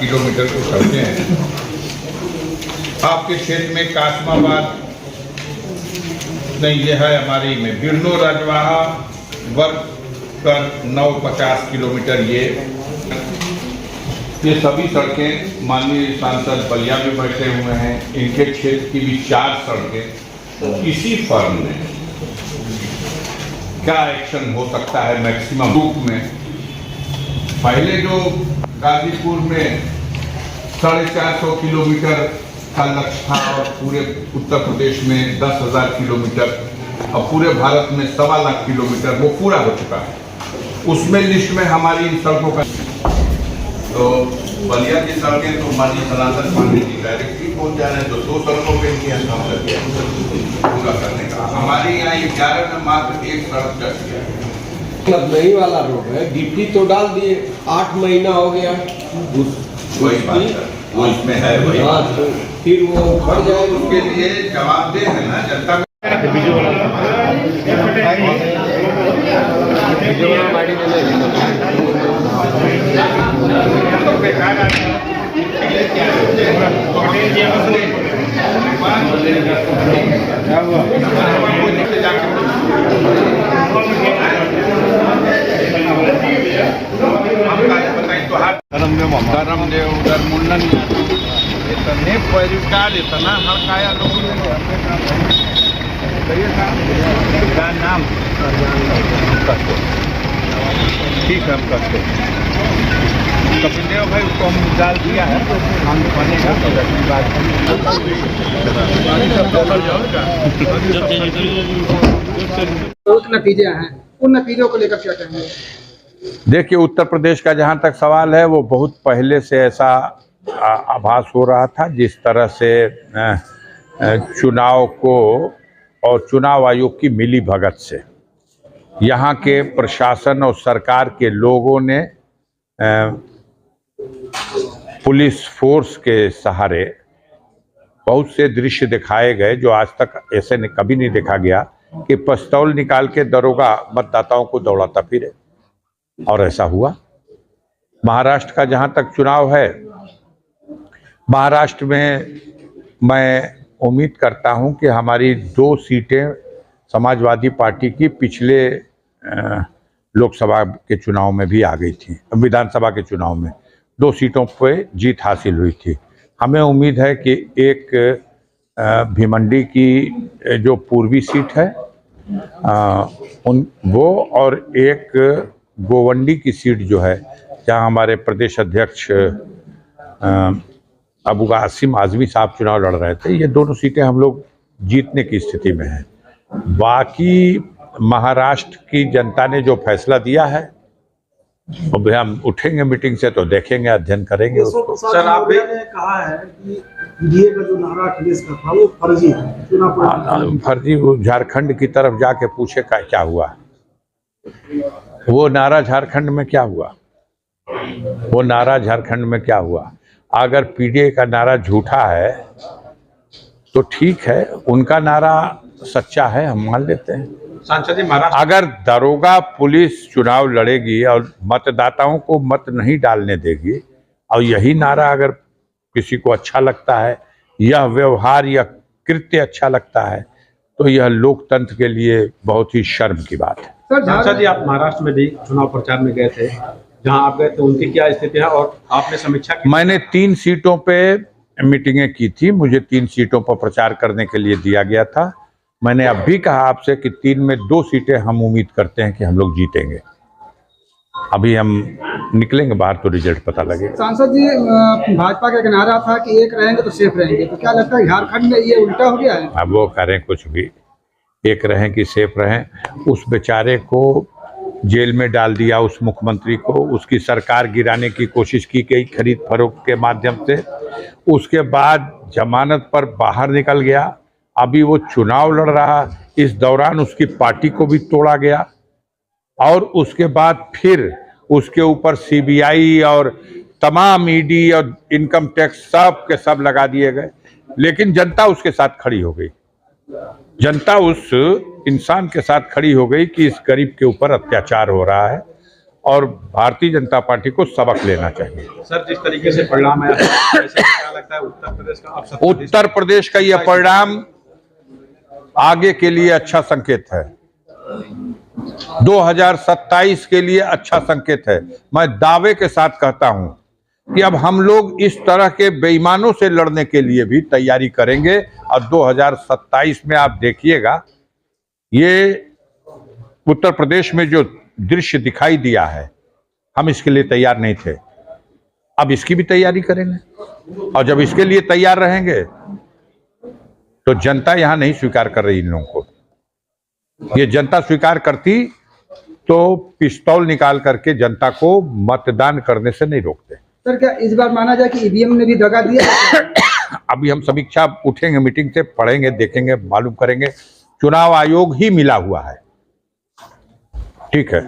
Kilometre की सड़कें हैं। आपके क्षेत्र में कासमाबाद नहीं, ये है हमारी में बिरनो रजवाहा वर्ग कर 950 किलोमीटर। ये सभी सड़कें माननीय सांसद बलिया में बैठे हुए हैं, इनके क्षेत्र की भी 4 सड़कें इसी फर्म में क्या एक्शन हो सकता है मैक्सिमम रूप में। पहले जो गाजीपुर में 450 किलोमीटर का लक्ष्य था और पूरे उत्तर प्रदेश में 10,000 किलोमीटर और पूरे भारत में 1.25 लाख किलोमीटर वो पूरा हो चुका है। उसमें लिस्ट में हमारी इन सड़कों का तो बलिया की सड़कें तो माननीय सनातन पांडे जी डायरेक्टली पहुंच जा रहे हैं, तो 2 सड़कों पे काम कर दिया पूरा करने का। हमारे यहाँ 11 में मात्र 1 सड़क कर दिया है। मतलब नई वाला रोड है, गिट्टी तो डाल दिए, 8 महीना हो गया। वही बात है, वो इसमें है वही। तो फिर वो बढ़ जाए, उसके लिए जवाबदेह है ना जनता। धर्मदेव उधर मुंडन इतने परिकार इतना हड़काया लोगों ने। क्या नाम ठीक है, हम करते कपिल देव भाई उसको हम डाल दिया है, हम बनेगा बहुत नतीजे हैं, उन नतीजों को लेकर क्या कहेंगे? देखिए, उत्तर प्रदेश का जहाँ तक सवाल है वो बहुत पहले से ऐसा आभास हो रहा था। जिस तरह से चुनाव को और चुनाव आयोग की मिली भगत से यहाँ के प्रशासन और सरकार के लोगों ने पुलिस फोर्स के सहारे बहुत से दृश्य दिखाए गए जो आज तक ऐसे कभी नहीं देखा गया कि पिस्तौल निकाल के दरोगा मतदाताओं को दौड़ाता फिरे, और ऐसा हुआ। महाराष्ट्र का जहाँ तक चुनाव है, महाराष्ट्र में मैं उम्मीद करता हूँ कि हमारी 2 सीटें समाजवादी पार्टी की पिछले लोकसभा के चुनाव में भी आ गई थी। विधानसभा के चुनाव में 2 सीटों पे जीत हासिल हुई थी। हमें उम्मीद है कि एक भिमंडी की जो पूर्वी सीट है वो, और एक गोवंडी की सीट जो है जहाँ हमारे प्रदेश अध्यक्ष अबू कासिम आजमी साहब चुनाव लड़ रहे थे, ये दोनों सीटें हम लोग जीतने की स्थिति में हैं। बाकी महाराष्ट्र की जनता ने जो फैसला दिया है, अब हम उठेंगे मीटिंग से तो देखेंगे, अध्ययन करेंगे उसको। सर, आपने कहा है कि एनडीए का जो नारा अखिलेश का था वो फर्जी है। फर्जी? वो झारखंड की तरफ जाके पूछे क्या हुआ। वो नारा झारखंड में क्या हुआ? वो नारा झारखंड में क्या हुआ? अगर पीडीए का नारा झूठा है तो ठीक है, उनका नारा सच्चा है, हम मान लेते हैं। सांसद जी, महाराष्ट्र अगर दरोगा पुलिस चुनाव लड़ेगी और मतदाताओं को मत नहीं डालने देगी और यही नारा अगर किसी को अच्छा लगता है, यह व्यवहार या कृत्य अच्छा लगता है, तो यह लोकतंत्र के लिए बहुत ही शर्म की बात है। सांसद जी, आप महाराष्ट्र में भी चुनाव प्रचार में गए थे, जहां आप गए थे उनकी क्या स्थिति है और आपने समीक्षा की? मैंने 3 सीटों पे मीटिंगें की थी, मुझे 3 सीटों पर प्रचार करने के लिए दिया गया था। मैंने अब भी कहा आपसे कि 3 में 2 सीटें हम उम्मीद करते हैं कि हम लोग जीतेंगे। अभी हम निकलेंगे बाहर तो रिजल्ट पता लगेगा। सांसद जी, भाजपा का नारा था कि एक रहेंगे तो सेफ रहेंगे, तो क्या लगता है झारखंड में ये उल्टा हो गया है? अब वो करें कुछ भी, एक रहें कि सेफ रहें। उस बेचारे को जेल में डाल दिया, उस मुख्यमंत्री को, उसकी सरकार गिराने की कोशिश की गई खरीद फरोख्त के माध्यम से। उसके बाद जमानत पर बाहर निकल गया, अभी वो चुनाव लड़ रहा। इस दौरान उसकी पार्टी को भी तोड़ा गया और उसके बाद फिर उसके ऊपर सीबीआई और तमाम ईडी और इनकम टैक्स सब के सब लगा दिए गए। लेकिन जनता उसके साथ खड़ी हो गई, जनता उस इंसान के साथ खड़ी हो गई कि इस गरीब के ऊपर अत्याचार हो रहा है और भारतीय जनता पार्टी को सबक लेना चाहिए। सर, जिस तरीके से परिणाम आया ऐसे क्या लगता है उत्तर प्रदेश का अब उत्तर प्रदेश का यह परिणाम आगे के लिए अच्छा संकेत है, 2027 के लिए अच्छा संकेत है। मैं दावे के साथ कहता हूं कि अब हम लोग इस तरह के बेईमानों से लड़ने के लिए भी तैयारी करेंगे और 2027 में आप देखिएगा ये उत्तर प्रदेश में जो दृश्य दिखाई दिया है, हम इसके लिए तैयार नहीं थे, अब इसकी भी तैयारी करेंगे। और जब इसके लिए तैयार रहेंगे तो जनता यहां नहीं स्वीकार कर रही इन लोगों को। ये जनता स्वीकार करती तो पिस्तौल निकाल करके जनता को मतदान करने से नहीं रोकते। सर, क्या इस बार माना जाए कि ईवीएम ने भी दगा दिया? अभी हम समीक्षा उठेंगे, मीटिंग से पढ़ेंगे, देखेंगे, मालूम करेंगे। चुनाव आयोग ही मिला हुआ है। ठीक है।